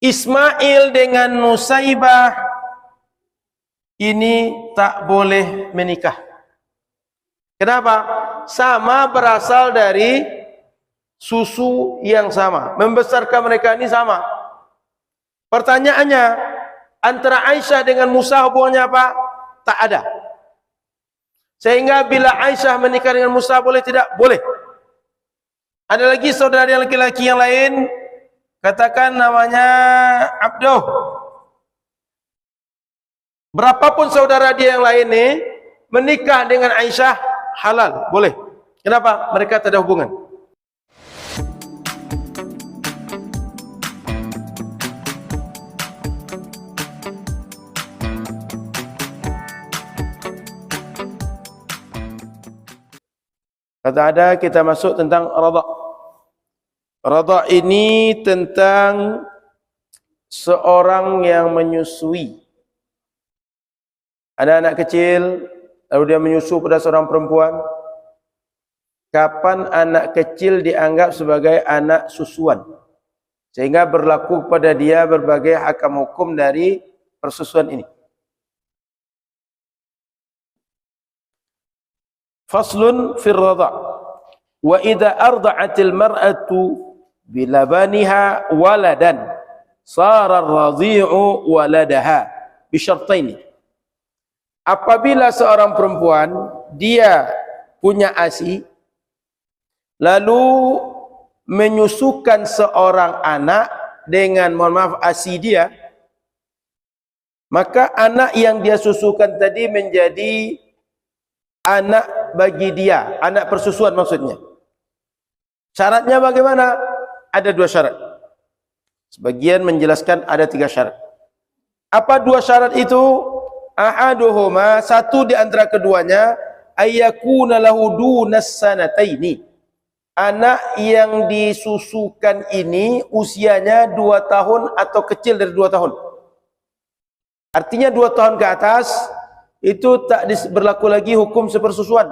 Ismail dengan Nusaibah ini tak boleh menikah. Kenapa? Sama, berasal dari susu yang sama, membesarkan mereka ini sama. Pertanyaannya, antara Aisyah dengan Musa hubungannya apa? Tak ada. Sehingga bila Aisyah menikah dengan Musa boleh tidak? Boleh. Ada lagi saudara yang laki-laki yang lain, katakan namanya Abduh. Berapapun saudara dia yang lain ni menikah dengan Aisyah halal, boleh. Kenapa? Mereka tak ada hubungan. Kata ada, kita masuk tentang radha'. Radha' ini tentang seorang yang menyusui. Ada anak kecil, lalu dia menyusu pada seorang perempuan. Kapan anak kecil dianggap sebagai anak susuan? Sehingga berlaku kepada dia berbagai hakam hukum dari persusuan ini. Faslun fil radha'. Wa idza arda'atil mar'atu bilabaniha waladan sara ar-radhi'u waladaha bi syartaini. Apabila seorang perempuan dia punya ASI lalu menyusukan seorang anak dengan, mohon maaf, ASI dia, maka anak yang dia susukan tadi menjadi anak bagi dia, anak persusuan maksudnya. Syaratnya bagaimana? Ada 2 syarat. Sebagian menjelaskan ada 3 syarat. Apa 2 syarat itu? Ahaduhuma, satu di antara keduanya, ayyakuna lahu dunas sanataini. Anak yang disusukan ini usianya 2 tahun atau kecil dari 2 tahun. Artinya 2 tahun ke atas itu tak berlaku lagi hukum sepersusuan.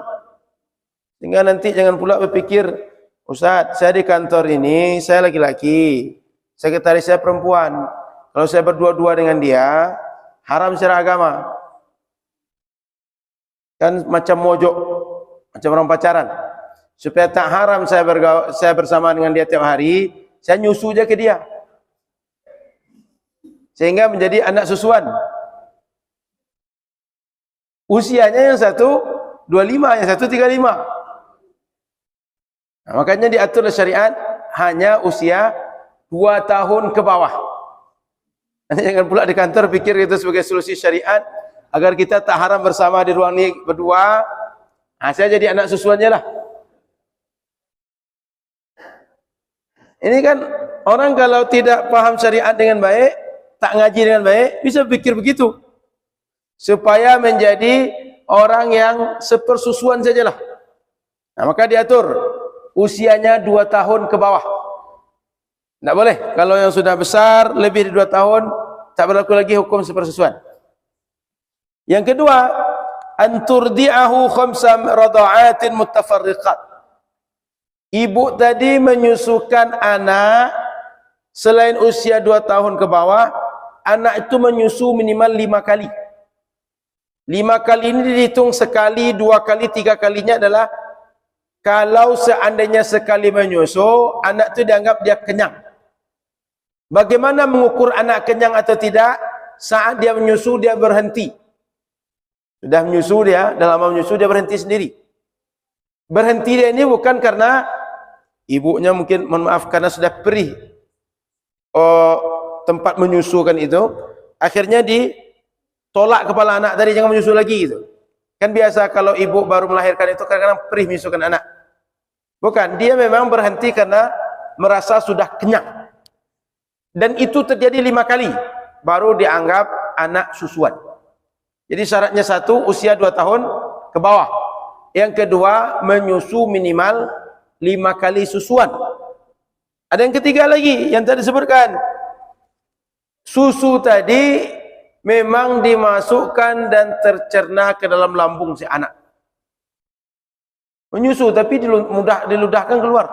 Sehingga nanti jangan pula berpikir, Ustaz, saya di kantor ini, saya laki-laki, sekretaris saya perempuan. Kalau saya berdua-dua dengan dia, haram secara agama. Kan macam mojok, macam orang pacaran. Supaya tak haram saya bersama dengan dia tiap hari, saya nyusu je ke dia. Sehingga menjadi anak susuan. Usianya yang satu 25, yang satu 35. Nah, makanya diatur oleh syariat hanya usia 2 tahun ke bawah. Nanti jangan pula di kantor pikir itu sebagai solusi syariat agar kita tak haram bersama di ruang ini berdua. Nah, saya jadi anak susuannya lah. Ini kan orang kalau tidak paham syariat dengan baik, tak ngaji dengan baik, bisa pikir begitu. Supaya menjadi orang yang sepersusuan sajalah. Nah, maka diatur usianya 2 tahun ke bawah. Tak boleh. Kalau yang sudah besar, lebih dari 2 tahun, tak berlaku lagi hukum sepersusuan. Yang kedua, anturdi'ahu khamsa radha'atin muttafarriqat. Ibu tadi menyusukan anak selain usia 2 tahun ke bawah, anak itu menyusu minimal 5 kali. 5 kali ini dihitung sekali, 2 kali, 3 kalinya adalah kalau seandainya sekali menyusu, anak itu dianggap dia kenyang. Bagaimana mengukur anak kenyang atau tidak? Saat dia menyusu, dia berhenti. Sudah menyusu dia, dalam menyusu dia berhenti sendiri. Berhenti dia ini bukan karena ibunya mungkin, mohon maaf, karena sudah perih tempat menyusukan itu, akhirnya ditolak kepala anak tadi, jangan menyusu lagi gitu. Kan biasa kalau ibu baru melahirkan itu kadang-kadang perih menyusukan anak. Bukan, dia memang berhenti karena merasa sudah kenyang. Dan itu terjadi 5 kali, baru dianggap anak susuan. Jadi syaratnya satu, usia 2 tahun ke bawah. Yang kedua, menyusu minimal 5 kali susuan. Ada yang ketiga lagi, yang tadi disebutkan. Susu tadi memang dimasukkan dan tercerna ke dalam lambung si anak. Menyusu tapi diludahkan keluar.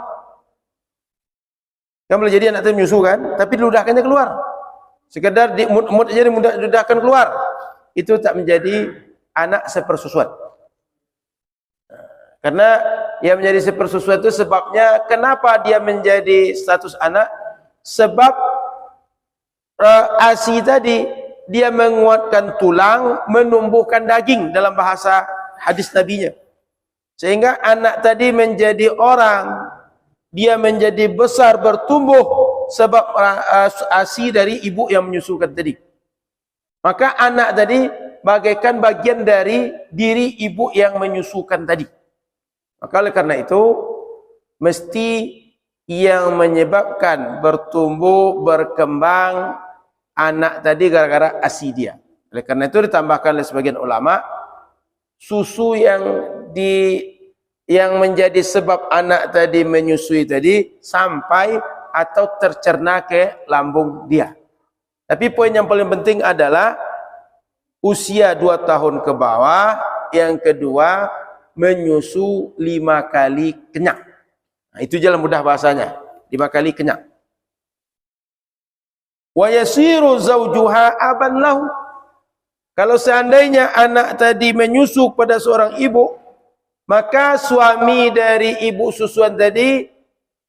Kan boleh jadi anak itu menyusu kan, tapi diludahkannya keluar. sekedar di mud aja dimudahkan keluar, itu tak menjadi anak sepersusuan. Karena yang menjadi sepersusuan itu sebabnya kenapa dia menjadi status anak? Sebab ASI tadi dia menguatkan tulang, menumbuhkan daging dalam bahasa hadis nabinya. Sehingga anak tadi menjadi orang, dia menjadi besar, bertumbuh sebab ASI dari ibu yang menyusukan tadi. Maka anak tadi bagaikan bagian dari diri ibu yang menyusukan tadi. Maka oleh karena itu mesti yang menyebabkan bertumbuh, berkembang anak tadi gara-gara ASI dia. Oleh karena itu ditambahkan oleh sebagian ulama, susu yang menjadi sebab anak tadi menyusui tadi sampai atau tercerna ke lambung dia. Tapi poin yang paling penting adalah usia 2 tahun ke bawah, yang kedua menyusu 5 kali kenyang. Nah, itu jalan mudah bahasanya, 5 kali kenyang. Wa yasiru zawjuha aban lahu. Kalau seandainya anak tadi menyusu pada seorang ibu, maka suami dari ibu susuan tadi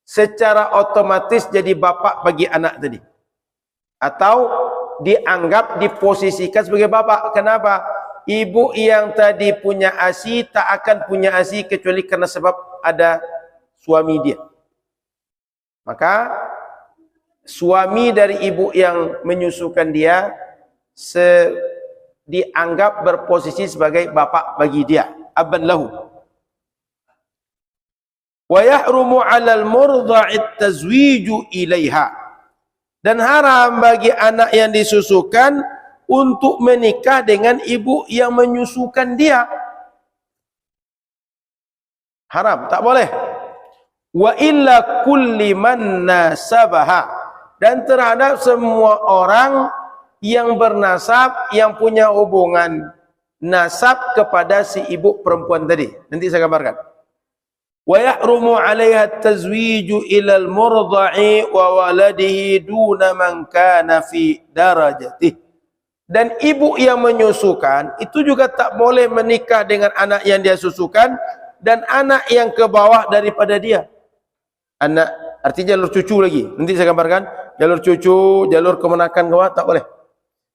secara otomatis jadi bapak bagi anak tadi. Atau dianggap, diposisikan sebagai bapak. Kenapa? Ibu yang tadi punya ASI tak akan punya ASI kecuali karena sebab ada suami dia. Maka suami dari ibu yang menyusukan dia dianggap berposisi sebagai bapak bagi dia, aban lahu. Wa yahrumu 'alal murdha'it tazwiju ilaiha. Dan haram bagi anak yang disusukan untuk menikah dengan ibu yang menyusukan dia. Haram, tak boleh. Wa illa kulli man nasabaha. Dan terhadap semua orang yang bernasab, yang punya hubungan nasab kepada si ibu perempuan tadi. Nanti saya gambarkan. Wa yahrumu 'alaiha at-tazwiju ila al-murdha'i wa waladihi duna man kana fi darajatihi. Dan ibu yang menyusukan itu juga tak boleh menikah dengan anak yang dia susukan dan anak yang ke bawah daripada dia. Anak artinya jalur cucu lagi. Nanti saya gambarkan jalur cucu, jalur kemenakan ke bawah tak boleh.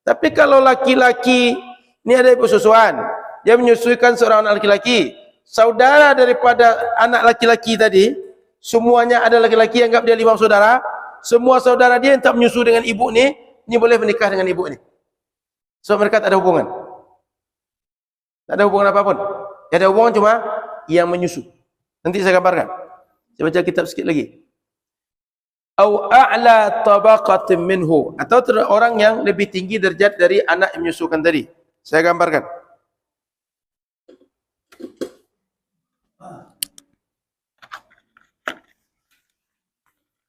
Tapi kalau laki-laki, ini ada ibu susuan, dia menyusukan seorang anak laki-laki, saudara daripada anak laki-laki tadi, semuanya ada laki-laki, anggap dia 5 saudara, semua saudara dia yang tak menyusu dengan ibu ni boleh menikah dengan ibu ni. So mereka tak ada hubungan. Tak ada hubungan apapun. Yang ada hubungan cuma yang menyusu. Nanti saya gambarkan. Saya baca kitab sikit lagi. Au a'la tabaqatin minhu, atau orang yang lebih tinggi derajat dari anak yang menyusukan tadi. Saya gambarkan.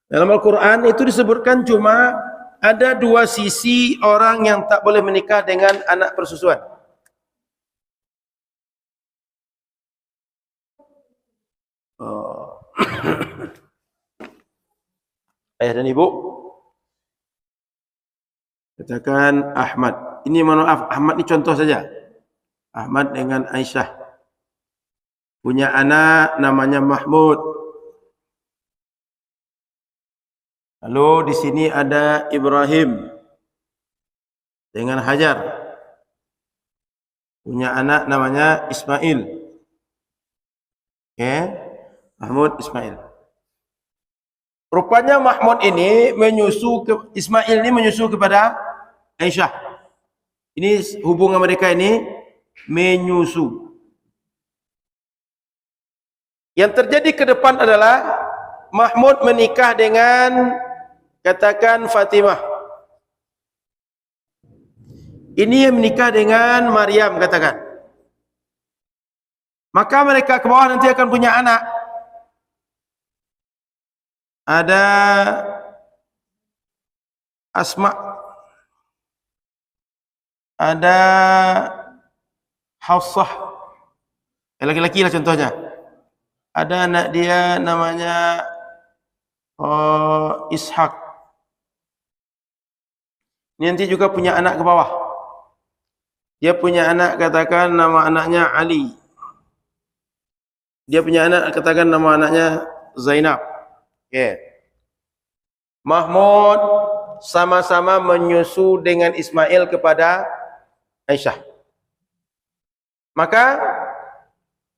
Dalam Al-Quran itu disebutkan cuma ada 2 sisi orang yang tak boleh menikah dengan anak persusuan. Ayah dan ibu, katakan Ahmad. Ini mohon maaf, Ahmad ini contoh saja. Ahmad dengan Aisyah punya anak namanya Mahmud. Lalu di sini ada Ibrahim dengan Hajar, punya anak namanya Ismail. Okay. Mahmud Ismail. Rupanya Mahmud ini Ismail ini menyusu kepada Aisyah. Ini hubungan mereka ini menyusu. Yang terjadi ke depan adalah Mahmud menikah dengan, katakan, Fatimah. Ini yang menikah dengan Maryam, katakan. Maka mereka ke bawah nanti akan punya anak. Ada Asma, ada Hafsah, laki-laki lah contohnya. Ada anak dia namanya Ishak. Nanti juga punya anak ke bawah. Dia punya anak, katakan nama anaknya Ali. Dia punya anak, katakan nama anaknya Zainab. Okay. Mahmud sama-sama menyusu dengan Ismail kepada Aisyah. Maka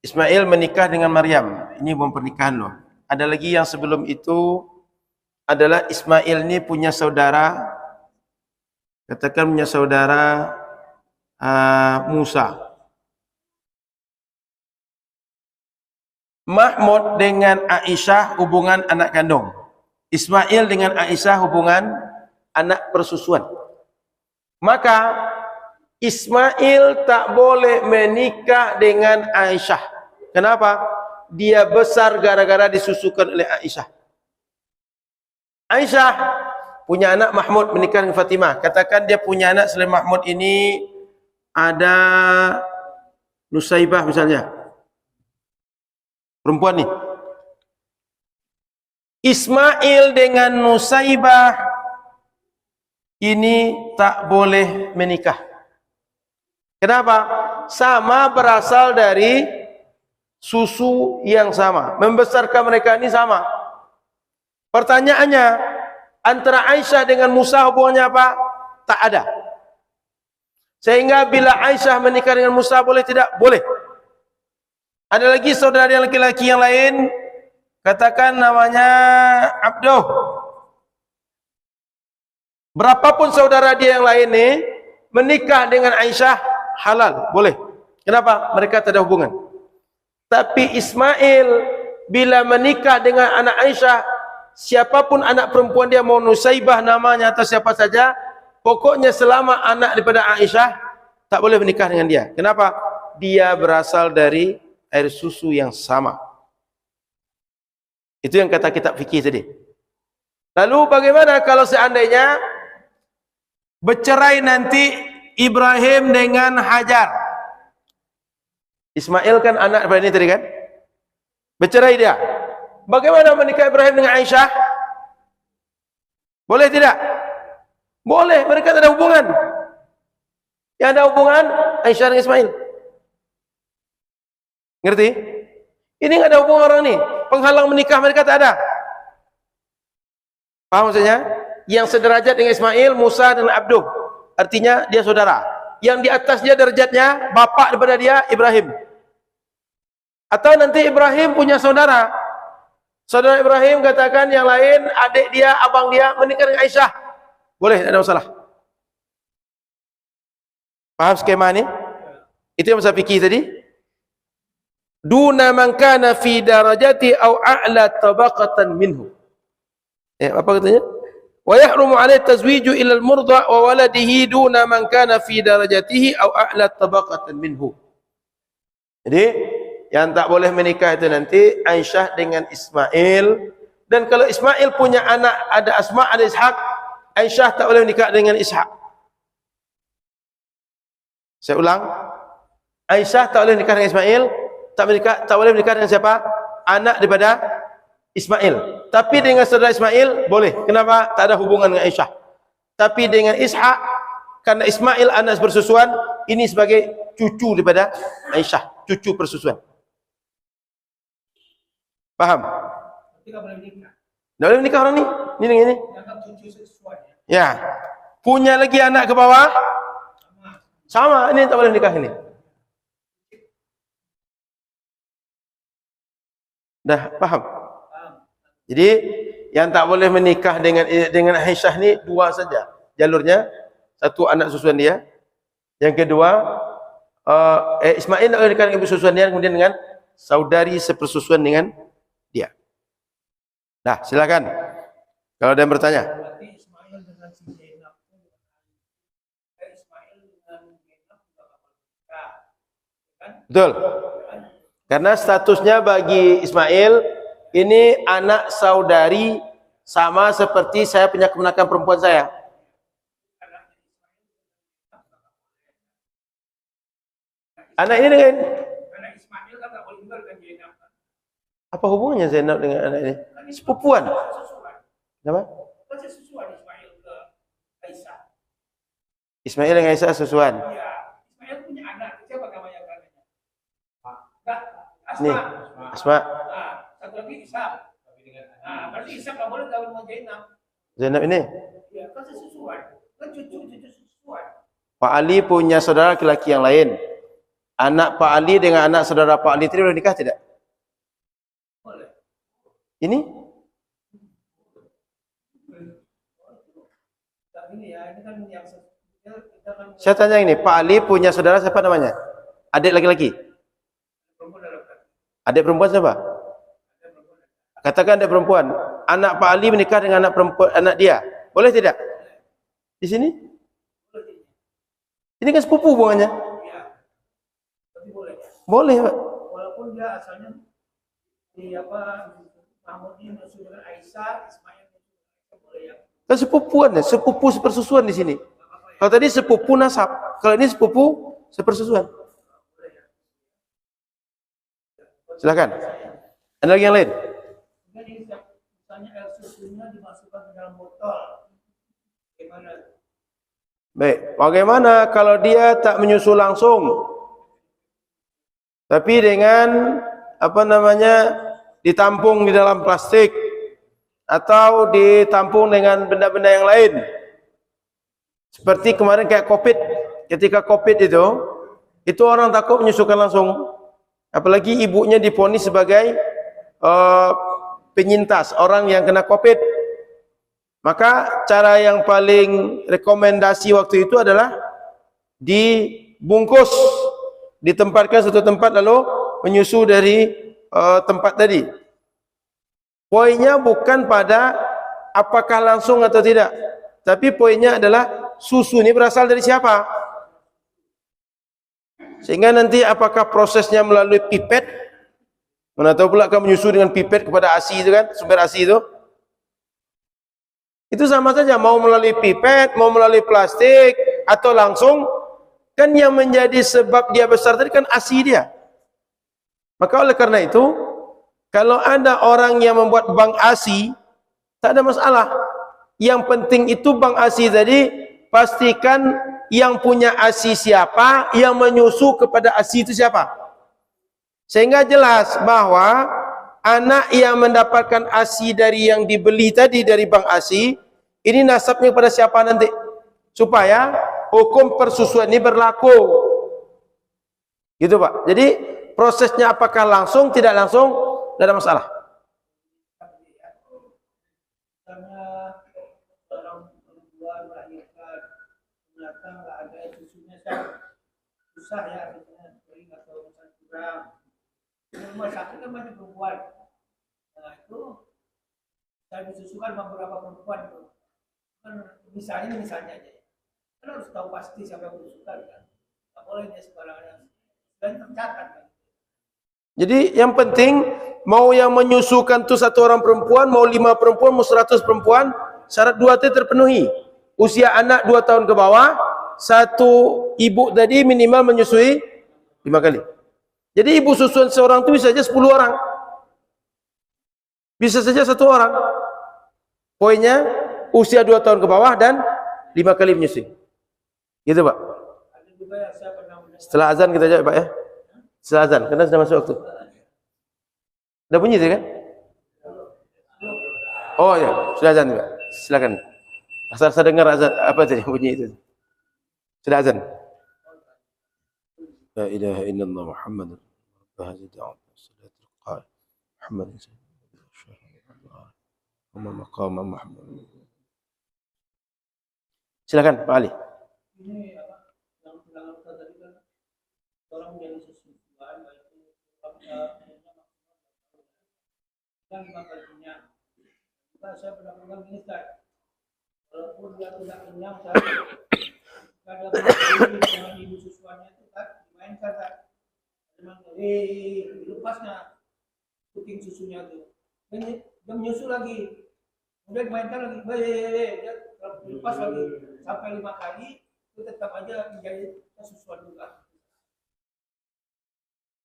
Ismail menikah dengan Maryam. Ini belum pernikahan loh. Ada lagi yang sebelum itu adalah Ismail ini punya saudara, katakan punya saudara Musa. Mahmud dengan Aisyah hubungan anak kandung. Ismail dengan Aisyah hubungan anak persusuan. Maka Ismail tak boleh menikah dengan Aisyah. Kenapa? Dia besar gara-gara disusukan oleh Aisyah. Aisyah punya anak Mahmud menikah dengan Fatimah. Katakan dia punya anak selain Mahmud ini ada Nusaibah misalnya. Perempuan ni. Ismail dengan Nusaibah ini tak boleh menikah. Kenapa? Sama berasal dari susu yang sama. Membesarkan mereka ini sama. Pertanyaannya, antara Aisyah dengan Musa hubungannya apa? Tak ada. Sehingga bila Aisyah menikah dengan Musa boleh tidak? Boleh. Ada lagi saudara yang laki-laki yang lain, katakan namanya Abduh. Berapapun saudara dia yang lain ni menikah dengan Aisyah halal, boleh. Kenapa? Mereka tak ada hubungan. Tapi Ismail bila menikah dengan anak Aisyah, siapapun anak perempuan dia, mau Nusaibah namanya atau siapa saja, pokoknya selama anak daripada Aisyah tak boleh menikah dengan dia. Kenapa? Dia berasal dari air susu yang sama. Itu yang kata kitab fikih tadi. Lalu bagaimana kalau seandainya bercerai nanti Ibrahim dengan Hajar? Ismail kan anak daripada ini tadi kan? Bercerai dia. Bagaimana menikah Ibrahim dengan Aisyah? Boleh tidak? Boleh, mereka tak ada hubungan. Yang ada hubungan Aisyah dengan Ismail. Ngerti? Ini enggak ada hubungan orang ni. Penghalang menikah mereka tak ada. Paham maksudnya? Yang sederajat dengan Ismail, Musa dan Abduh. Artinya dia saudara. Yang di atas dia derajatnya bapa daripada dia Ibrahim. Atau nanti Ibrahim punya saudara. Saudara Ibrahim katakan yang lain, adik dia, abang dia menikah dengan Aisyah. Boleh, tak ada masalah. Paham skema ni? Itu yang saya fikir tadi. Duna man kana fi darajati aw a'la tabaqatan minhu. Apa katanya? Wa yahrumu 'alaihi tazwiju ila al-murda wa waladihi duna man kana fi darajatihi aw a'la tabaqatan minhu. Jadi yang tak boleh menikah itu nanti Aisyah dengan Ismail. Dan kalau Ismail punya anak ada Asma, ada Ishak, Aisyah tak boleh menikah dengan Ishak. Saya ulang, Aisyah tak boleh menikah dengan Ismail, tak boleh menikah dengan siapa? Anak daripada Ismail. Tapi dengan saudara Ismail boleh. Kenapa? Tak ada hubungan dengan Aisyah. Tapi dengan Ishak, karena Ismail anak bersusuan, ini sebagai cucu daripada Aisyah, cucu persusuan. Paham? Tak boleh menikah. Tak boleh menikah orang ni. Ini. Ya. Punya lagi anak ke bawah? Sama. Ini tak boleh menikah ini. Dah paham? Jadi yang tak boleh menikah dengan Aisyah ni dua saja jalurnya. Satu anak susuan dia. Yang kedua Ismail nak menikah dengan ibu susuan dia, kemudian dengan saudari sepersusuan dengan dia. Nah, silakan. Kalau ada yang bertanya. Betul. Karena statusnya bagi Ismail ini anak saudari, sama seperti saya punya keponakan perempuan saya. Anak ini dengan anak Ismail kan tak boleh tinggal dengan Zainab. Apa hubungannya Zainab dengan anak ini? Sepupuan. Kenapa? Sesusuan Ismail ke Aisyah. Ismail dengan Isa susuan. Iya. Ismail punya anak. Siapa namanya kakaknya? Enggak. Nih, Asma. Satu lagi Ishak. Berarti Ishak nggak boleh kawin sama Zainab. Zainab ini. Iya, kan sesusuan. Kan cucu sesusuan. Pak Ali punya saudara laki-laki yang lain. Anak Pak Ali dengan anak saudara Pak Ali tadi boleh nikah tidak? Boleh. Ini? Ini ya, ini kan yang kita kan. Saya tanya ini, Pak Ali punya saudara siapa namanya? Adik laki-laki? Adik perempuan siapa? Katakan adik perempuan. Anak Pak Ali menikah dengan anak perempuan, anak dia. Boleh tidak? Di sini? Ini kan sepupu hubungannya. Iya. Tapi boleh. Boleh, Pak. Walaupun dia asalnya di Mahmud ini masuk dengan Aisyah, Ismail boleh ya. Kan sepupuan ya, sepupu sepersusuan di sini. Kalau tadi sepupu nasab, kalau ini sepupu sepersusuan. Silakan. Ada lagi yang lain? Jadi misalnya air susunya dimasukkan ke dalam botol. Gimana? Baik, bagaimana kalau dia tak menyusu langsung? Tapi dengan ditampung di dalam plastik atau ditampung dengan benda-benda yang lain. Seperti kemarin kayak COVID. Ketika COVID itu orang takut menyusukan langsung. Apalagi ibunya diponis sebagai penyintas, orang yang kena COVID. Maka cara yang paling rekomendasi waktu itu adalah dibungkus, ditempatkan satu tempat lalu menyusu dari tempat tadi. Poinnya bukan pada apakah langsung atau tidak, tapi poinnya adalah susu ini berasal dari siapa. Sehingga nanti apakah prosesnya melalui pipet, mana tahu pula kamu menyusu dengan pipet kepada ASI itu kan, sumber ASI itu sama saja, mau melalui pipet, mau melalui plastik atau langsung, kan yang menjadi sebab dia besar tadi kan ASI dia. Maka oleh karena itu, kalau ada orang yang membuat bank ASI, tak ada masalah. Yang penting itu bank ASI tadi pastikan yang punya ASI siapa, yang menyusu kepada ASI itu siapa. Sehingga jelas bahwa anak yang mendapatkan ASI dari yang dibeli tadi dari bank ASI, ini nasabnya kepada siapa nanti? Supaya hukum persusuan ini berlaku. Gitu Pak. Jadi prosesnya apakah langsung, tidak langsung, tidak ada masalah. Karena orang tua melahirkan, ternyata nggak ada susunya, susah ya, kering atau kurang. Rumah sakit kan banyak perempuan. Nah itu saya disusukan sama beberapa perempuan itu. Kan misalnya aja. Kan harus tahu pasti siapa yang disusukan kan. Nggak boleh dia sembarangan. Dan tercatat kan. Jadi yang penting mau yang menyusukan itu satu orang perempuan, mau 5 perempuan, mau 100 perempuan, syarat 2 itu terpenuhi. Usia anak 2 tahun ke bawah, satu ibu tadi minimal menyusui 5 kali. Jadi ibu susuan seorang itu bisa saja 10 orang. Bisa saja 1 orang. Poinnya usia 2 tahun ke bawah dan 5 kali menyusui. Gitu Pak. Setelah azan kita jawab Pak ya. Setelah azan, karena sudah masuk waktu. Sudah bunyi tadi kan? Oh ya, sudah azan Pak. Silakan. Asal saya dengar azan apa tadi bunyi itu. Sudah azan. La ilaha illallah Muhammad hadhihi da'wah salatul qa'im Muhammad maqam Muhammad. Silakan Pak Ali. Ini apa yang bilang tadi kan orang menjadi sesuatu itu dan 5 kalinya. Kita saya pernah ini Ustaz. Walaupun dia tidak kenyang saya ada dengan ibu susuannya itu kan dimainkan kan. Memang dilepasnya kucing susunya itu. Dia menyusu lagi. Kemudian dimainkan lagi. Dia lepas lagi sampai 5 kali itu tetap aja menjadi susuan juga.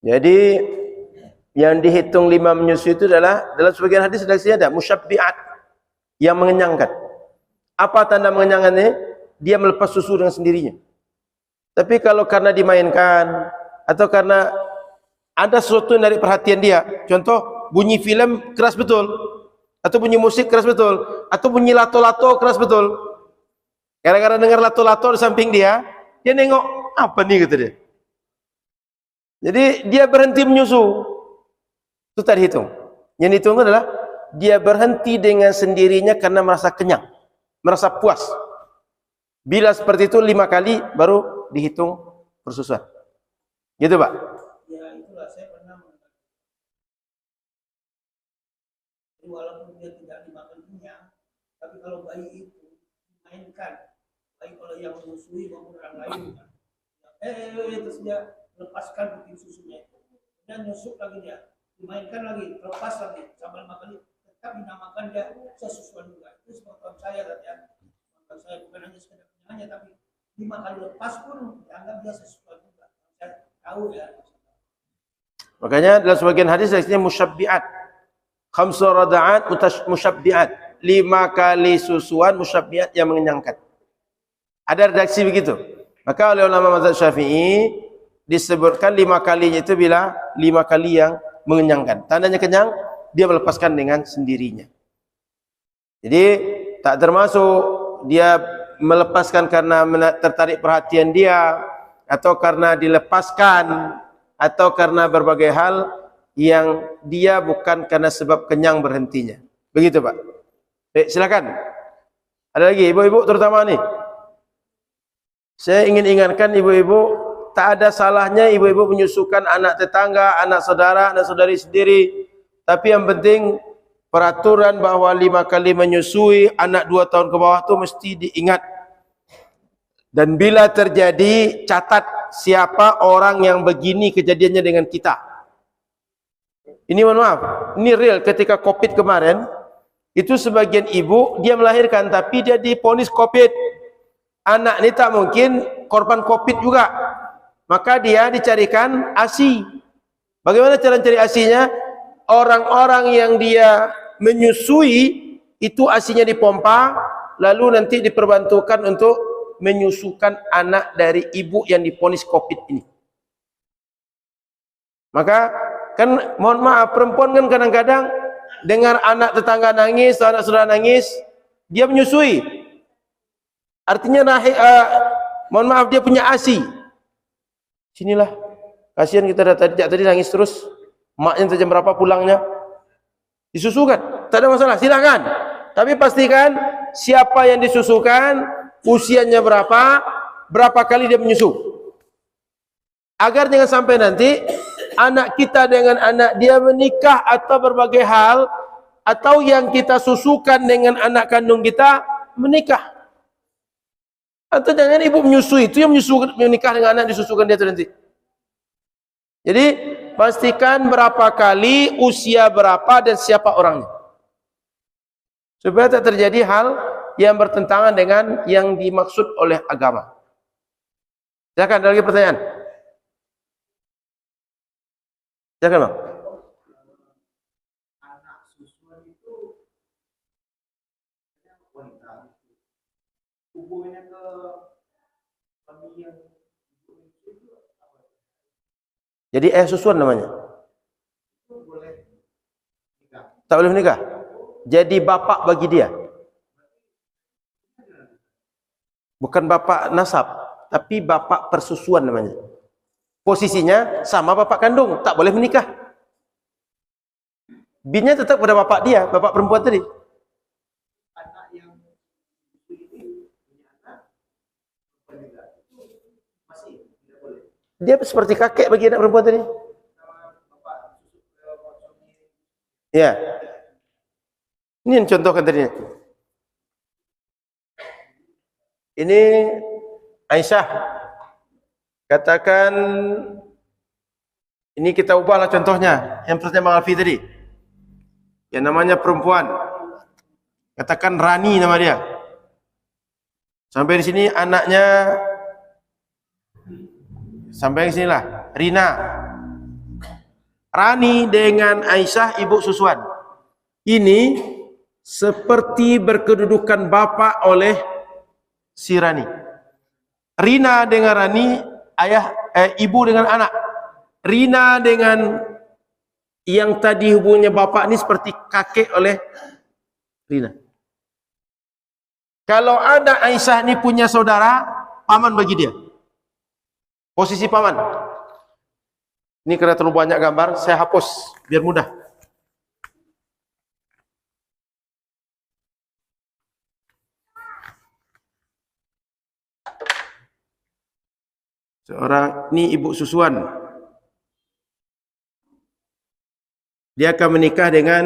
Jadi yang dihitung 5 menyusui itu adalah dalam sebagian hadis ada musyabbi'at yang mengenyangkan. Apa tanda mengenyangkan ini? dia melepas susu dengan sendirinya. Tapi kalau karena dimainkan atau karena ada sesuatu yang menarik perhatian dia, contoh bunyi film keras betul, atau bunyi musik keras betul, atau bunyi lato-lato keras betul. Gara-gara dengar lato-lato di samping dia nengok, apa nih kata dia. Jadi dia berhenti menyusu. Itu tak dihitung. Yang dihitung adalah dia berhenti dengan sendirinya karena merasa kenyang, merasa puas. Bila seperti itu 5 kali baru dihitung persusuan. Gitu Pak? Ya itulah saya pernah mengatakan. Walaupun dia tidak dimakan kenyang, tapi kalau bayi itu dimainkan, baik kalau yang menyusui maupun orang lain, terus dia lepaskan bikin susunya itu, dan nyusuk lagi dia, dimainkan lagi, lepas lagi, sampai 5 kali, tetap dinamakan dia sesusuan juga. Itu sepengetahuan saya kan ya. Saya bukan hanya sekedar kenyangnya, tapi 5 kali lepas pun dianggap dia sesusuan juga. Saya tahu ya. Makanya dalam sebagian hadis istilahnya musyabbi'at. Khamsu rada'at musyabbi'at. 5 kali susuan musyabbi'at yang mengenyangkan. Ada redaksi begitu. Maka oleh ulama mazhab Syafi'i disebutkan 5 kalinya itu bila 5 kali yang mengenyangkan. Tandanya kenyang, dia melepaskan dengan sendirinya. Jadi tak termasuk dia melepaskan karena tertarik perhatian dia, atau karena dilepaskan, atau karena berbagai hal yang dia bukan karena sebab kenyang berhentinya. Begitu Pak. Baik, silakan. Ada lagi ibu-ibu terutama nih. Saya ingin ingatkan ibu-ibu, tak ada salahnya ibu-ibu menyusukan anak tetangga, anak saudara, anak saudari sendiri. Tapi yang penting peraturan bahwa 5 kali menyusui anak 2 tahun ke bawah itu mesti diingat. Dan bila terjadi, catat siapa orang yang begini kejadiannya dengan kita. Ini mohon maaf, ini real ketika COVID kemarin, itu sebagian ibu dia melahirkan tapi dia diponis COVID. Anak ini tak mungkin korban COVID juga. Maka dia dicarikan ASI. Bagaimana cara cari ASInya? Orang-orang yang dia menyusui itu ASInya dipompa, lalu nanti diperbantukan untuk menyusukan anak dari ibu yang diponis COVID ini. Maka kan mohon maaf, perempuan kan kadang-kadang dengar anak tetangga nangis, anak saudara nangis, dia menyusui. Artinya mohon maaf, dia punya ASI. Sinilah, kasihan kita tadi nangis terus, maknya jam berapa pulangnya, disusukan, tak ada masalah, silakan. Tapi pastikan siapa yang disusukan, usianya berapa kali dia menyusu, agar jangan sampai nanti anak kita dengan anak dia menikah atau berbagai hal, atau yang kita susukan dengan anak kandung kita menikah. Atau jangan ibu menyusui itu yang menikah dengan anak disusukan dia itu nanti. Jadi pastikan berapa kali, usia berapa, dan siapa orangnya, supaya tak terjadi hal yang bertentangan dengan yang dimaksud oleh agama. Silakan, ada lagi pertanyaan? Silakan Bang. Anak susuan itu wanita, hubungannya ke famili yang Jadi susuan namanya. boleh nikah. Tak boleh menikah. Jadi bapak bagi dia. Bukan bapak nasab, tapi bapak persusuan namanya. Posisinya sama bapak kandung, tak boleh menikah. Binnya tetap pada bapak dia, bapak perempuan tadi. Anak yang ini punya anak masih tidak boleh. Dia seperti kakek bagi anak perempuan tadi. Ya. Ini yang contohkan tadi. Ini Aisyah. Katakan, ini kita ubahlah contohnya. Yang pertama Bang Alfi tadi. Yang namanya perempuan. Katakan Rani nama dia. Sampai di sini anaknya, sampai di sinilah Rina. Rani dengan Aisyah ibu susuan. Ini seperti berkedudukan bapak oleh si Rani. Rina dengan Rani, ibu dengan anak. Rina dengan yang tadi hubungannya bapak ni seperti kakek oleh Rina. Kalau ada Aisyah ni punya saudara, paman bagi dia. Posisi paman. Ini karena terlalu banyak gambar, saya hapus biar mudah. Seorang ni ibu susuan. Dia akan menikah dengan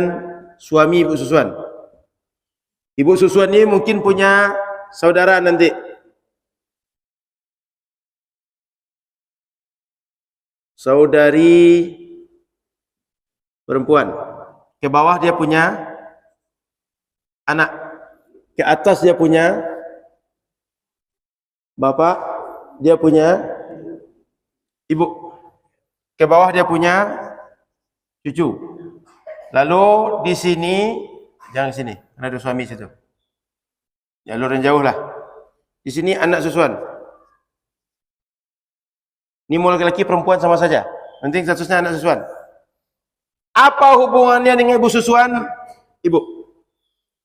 suami ibu susuan. Ibu susuan ni mungkin punya saudara nanti. Saudari perempuan. Ke bawah dia punya anak. Ke atas dia punya bapak, dia punya ibu. Ke bawah dia punya cucu. Lalu di sini, jangan sini, karena ada suami situ. Jalur yang jauh lah. Di sini anak susuan. Ini mau laki-laki perempuan sama saja. Penting statusnya anak susuan. Apa hubungannya dengan ibu susuan? Ibu.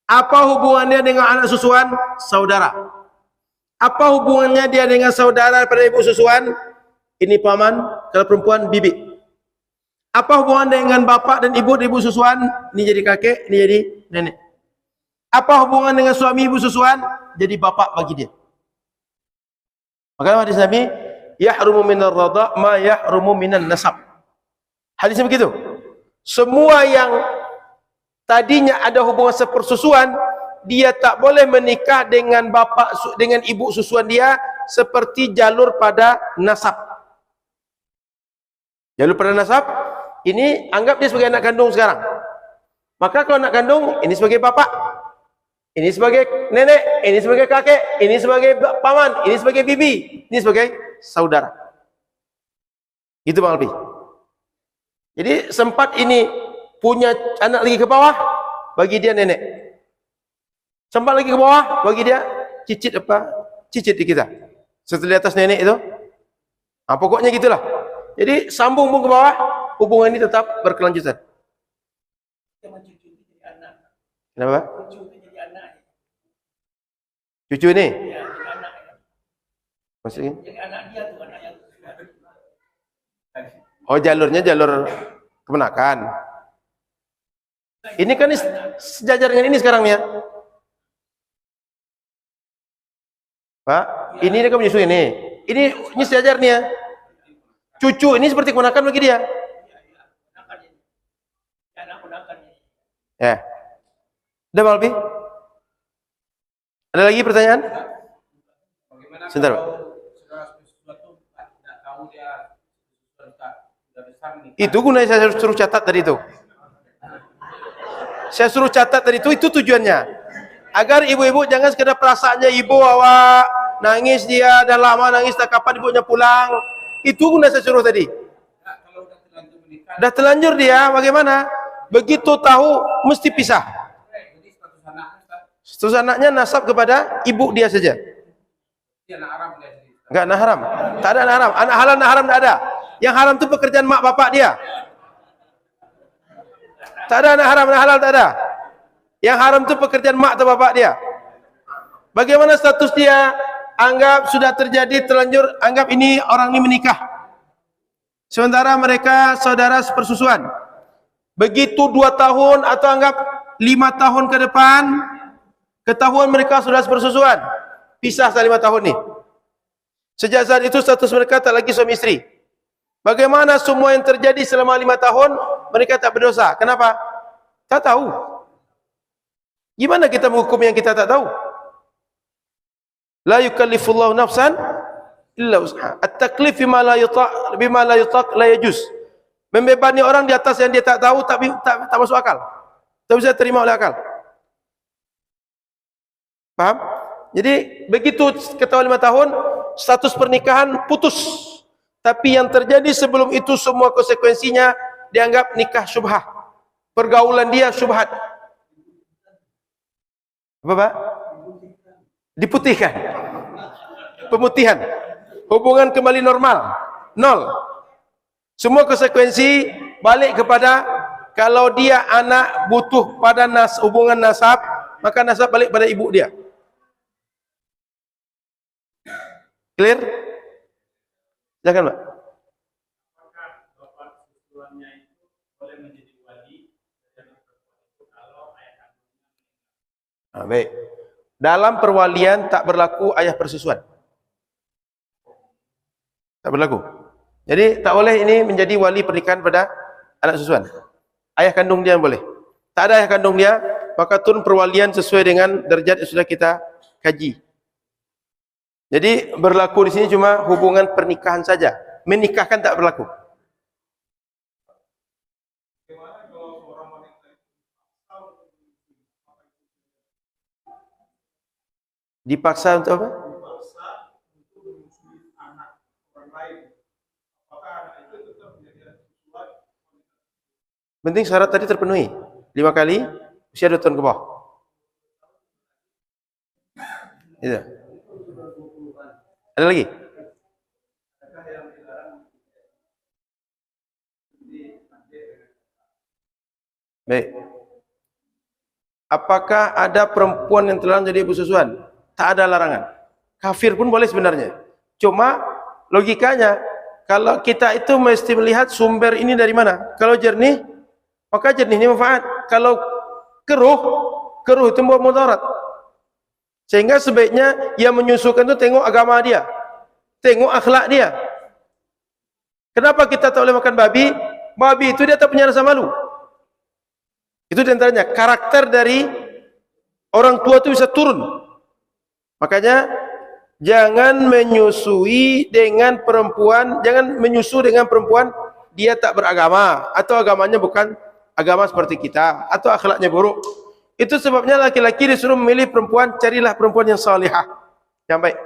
Apa hubungannya dengan anak susuan? Saudara. Apa hubungannya dia dengan saudara pada ibu susuan? Ini paman, kalau perempuan bibi. Apa hubungan dengan bapak dan ibu susuan? Ini jadi kakek, ini jadi nenek. Apa hubungan dengan suami ibu susuan? Jadi bapak bagi dia. Maka hadis Nabi, yahrumu minar radha ma yahrumu minan nasab. Hadisnya begitu. Semua yang tadinya ada hubungan sepersusuan, dia tak boleh menikah dengan bapak dengan ibu susuan dia seperti jalur pada nasab. Jalur pada nasab ini anggap dia sebagai anak kandung sekarang. Maka kalau anak kandung ini sebagai bapak, ini sebagai nenek, ini sebagai kakek, ini sebagai paman, ini sebagai bibi, ini sebagai saudara. Itu Bang Alpi. Jadi sempat ini punya anak lagi ke bawah, bagi dia nenek. Sempat lagi ke bawah, bagi dia cicit apa? Cicit di kita. Setelah di atas nenek itu. Pokoknya gitulah. Jadi sambung pun ke bawah, hubungan ini tetap berkelanjutan. Kenapa? Cucu ini? Maksudnya? Oh, jalurnya jalur kemenakan. Ini kan sejajar dengan ini sekarang ya. Pak, ini dia kan menyusui ini. Ini sejajar nih ya. Cucu ini seperti kemenakan bagi dia. Ya. Udah Pak Albi? Ada lagi pertanyaan? Sebentar Pak. Itu gunanya saya suruh catat tadi itu. Saya suruh catat tadi itu tujuannya. Agar ibu-ibu jangan sekedar perasaannya ibu awak nangis dia dah lama nangis tak kapan ibunya pulang. Itu guna saya suruh tadi. Dah terlanjur dia bagaimana? Begitu tahu mesti pisah. Status anaknya nasab kepada ibu dia saja. Enggak anak haram. Tak ada anak haram. Anak halal anak haram tak ada. Yang haram itu pekerjaan mak bapak dia. Tak ada anak haram, anak halal tak ada. Yang haram itu pekerjaan mak atau bapak dia. Bagaimana status dia? Anggap sudah terjadi terlanjur, anggap ini orang ini menikah. Sementara mereka saudara sepersusuan. Begitu 2 tahun atau anggap 5 tahun ke depan, ketahuan mereka sudah sepersusuan. Pisah selama 5 tahun ni. Sejak saat itu status mereka tak lagi suami isteri. Bagaimana semua yang terjadi selama 5 tahun mereka tak berdosa? Kenapa? Tak tahu. Gimana kita menghukum yang kita tak tahu? La yukallifullahu nafsan illa wus'aha. At-taklif bima la yutaq la yajuz. Membebani orang di atas yang dia tak tahu tak masuk akal. Tak bisa terima oleh akal. Paham? Jadi begitu ketahuan 5 tahun status pernikahan putus. Tapi yang terjadi sebelum itu semua konsekuensinya dianggap nikah syubhah. Pergaulan dia syubhat. Apa Pak? Diputihkan. pemutihan. Hubungan kembali normal. Nol. Semua konsekuensi balik kepada kalau dia anak butuh pada hubungan nasab, maka nasab balik pada ibu dia. Clear? Silakan, Pak. Baik. Dalam perwalian tak berlaku ayah persusuan. Tak berlaku. Jadi tak boleh ini menjadi wali pernikahan pada anak susuan. Ayah kandung dia boleh. Tak ada ayah kandung dia, maka turun perwalian sesuai dengan derajat yang sudah kita kaji. Jadi berlaku di sini cuma hubungan pernikahan saja. Menikahkan tak berlaku. Dipaksa untuk apa? Dipaksa untuk menyusui anak orang lain. Apakah anak itu tetap menjadi anak susuan? Penting syarat tadi terpenuhi. 5 kali usia 2 tahun ke bawah. Itu. Ada lagi? Baik. Apakah ada perempuan yang telah menjadi ibu susuan? Tak ada larangan. Kafir pun boleh sebenarnya. Cuma logikanya, kalau kita itu mesti melihat sumber ini dari mana. Kalau jernih, maka jernih ini manfaat. Kalau keruh itu membawa mudarat. Sehingga sebaiknya yang menyusukan itu tengok agama dia, tengok akhlak dia. Kenapa kita tak boleh makan babi? Babi itu dia tak punya rasa malu. Itu diantaranya karakter dari orang tua itu bisa turun. Makanya jangan menyusui dengan perempuan, jangan menyusu dengan perempuan dia tak beragama atau agamanya bukan agama seperti kita atau akhlaknya buruk. Itu sebabnya laki-laki disuruh memilih perempuan, carilah perempuan yang salihah, yang baik.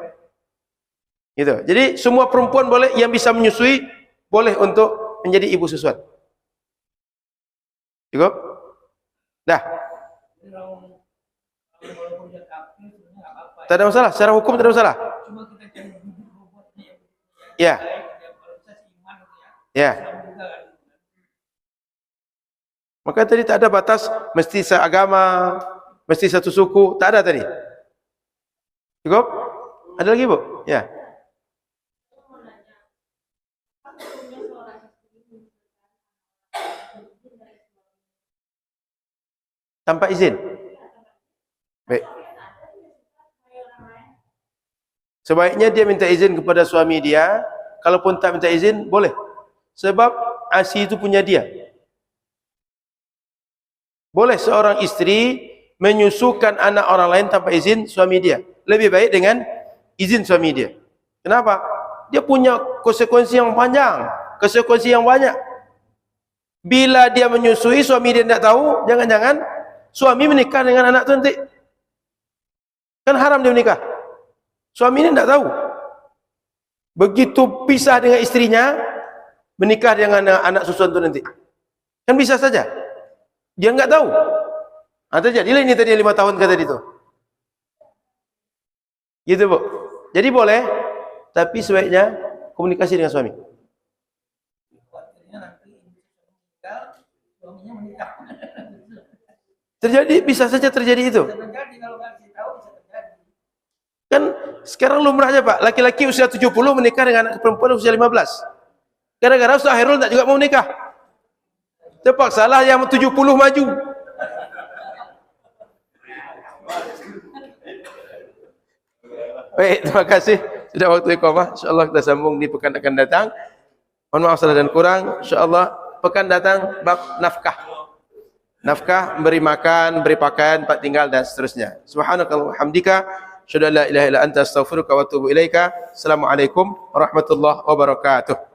Gitu. Jadi semua perempuan boleh yang bisa menyusui boleh untuk menjadi ibu susuan. Cukup? Dah. Tak ada masalah, secara hukum tak ada masalah. Ya. Ya. Maka tadi tak ada batas mesti seagama, mesti satu suku, tak ada tadi. Cukup? Ada lagi, Bu? Ya. Tanpa izin. Baik. Sebaiknya dia minta izin kepada suami dia. Kalaupun tak minta izin, boleh. Sebab ASI itu punya dia. Boleh seorang istri menyusukan anak orang lain tanpa izin suami dia. Lebih baik dengan izin suami dia. Kenapa? Dia punya konsekuensi yang panjang, konsekuensi yang banyak. Bila dia menyusui, suami dia tidak tahu, jangan-jangan suami menikah dengan anak itu nanti. Kan haram dia menikah. Suami ini tidak tahu. Begitu pisah dengan istrinya, menikah dengan anak susuan itu nanti. Kan bisa saja. Dia enggak tahu. Terjadilah ini tadi 5 tahun kata itu. Gitu, Bu. Jadi boleh, tapi sebaiknya komunikasi dengan suami. Terjadi, bisa saja terjadi itu. Kan sekarang lumrah aja, Pak. Laki-laki usia 70 menikah dengan anak perempuan usia 15. Gara-gara Ustaz Hairul tak juga mau menikah. Terpaksalah yang 70 maju. Baik, terima kasih. Sudah waktu iqamah. InsyaAllah kita sambung di pekan akan datang. Mohon maaf salah dan kurang. InsyaAllah pekan datang bab nafkah. Nafkah, memberi makan, beri pakaian, tempat tinggal dan seterusnya. Subhanakallahumma hamdika, asyhadu an la ilaha illa anta, astaghfiruka wa atubu ilaika. Assalamualaikum warahmatullahi wabarakatuh.